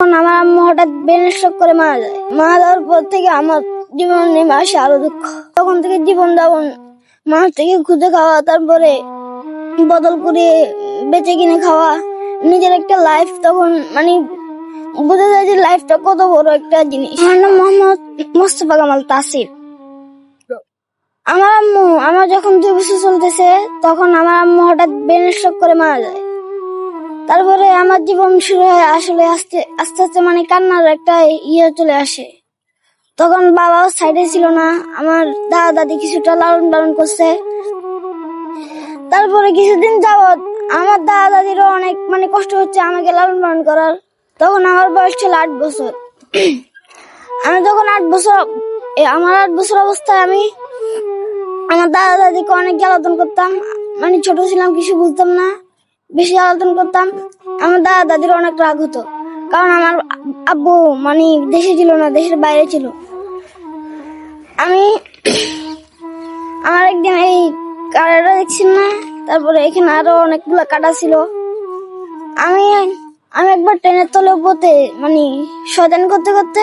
আমার আম্মু হঠাৎ ব্রেন স্ট্রোক করে মারা যায়। মারা যাওয়ার পর থেকে আমার জীবন নেমে আসে আরো দুঃখ। তখন থেকে জীবন যাপন মানুষ থেকে খুঁজে খাওয়া, তারপরে বদল করে বেঁচে কিনে খাওয়া, নিজের একটা লাইফ তখন বোঝা যায় যে লাইফটা কত বড় একটা জিনিস। আমার নাম মোহাম্মদ মোস্তফা কামাল তাসির। আমার যখন 2 বছর চলতেছে তখন আমার আম্মু হঠাৎ ব্রেন স্ট্রোক করে মারা যায়। তারপরে আমার জীবন শুরু হয় আসলে আস্তে আস্তে কান্নার একটা চলে আসে। তখন বাবাও সাইডে ছিল না, আমার দাদা দাদি কিছুটা লালন পালন করছে। তারপরে কিছুদিন যাবৎ আমার দাদা দাদিরও অনেক কষ্ট হচ্ছে আমাকে লালন পালন করার। তখন আমার বয়স ছিল 8 বছর। আমি যখন 8 বছর অবস্থায় আমি আমার দাদা দাদিকে অনেক জ্বালাতন করতাম। ছোট ছিলাম, কিছু বুঝতাম না, বেশি জ্বালাতন করতাম। আমার দাদা দাদির অনেক রাগ হতো, কারণ আমার আব্বু দেশে ছিল না, দেশের বাইরে ছিল। আমার একদিন এই কাঁটাটা দেখছেন না, তারপরে এখানে আরো অনেকগুলো কাঁটা ছিল। আমি একবার ট্রেনের তলে পড়তে শয়তানি করতে করতে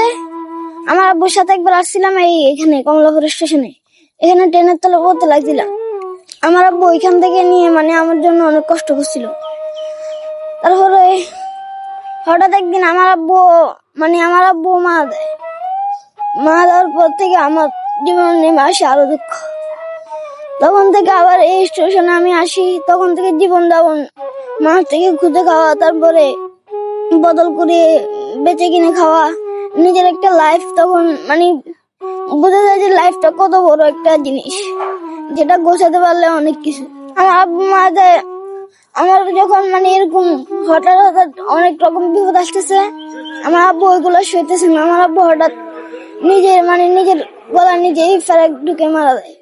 আমার আব্বুর সাথে একবার আসছিলাম এখানে কমলাপুর স্টেশনে। এখানে ট্রেনের তলে পড়তে লাগছিলাম। আমার আব্বু ওইখান থেকে নিয়ে আমার জন্য অনেক কষ্ট করছিল। তারপরে হঠাৎ একদিন আমার আব্বু মারা যায়। মারা যাওয়ার পর থেকে আমার জীবন নেমে আসে আরো দুঃখ। তখন থেকে আবার এই স্টেশনে আমি আসি। তখন থেকে জীবন যাপন মানুষ থেকে খুঁজে খাওয়া, তারপরে বদল করে বেঁচে কিনে খাওয়া, নিজের একটা লাইফ তখন বোঝা যায় যে লাইফটা কত বড় একটা জিনিস, যেটা গোছাতে পারলে অনেক কিছু। আমার আব্বু মারা যায়, আমার যখন এরকম হঠাৎ অনেক রকম বিপদ আসতেছে, আমার আব্বু ওইগুলো সইতেছে না। আমার আব্বু হঠাৎ নিজের গলা নিজেই ফেরে ঢুকে মারা যায়।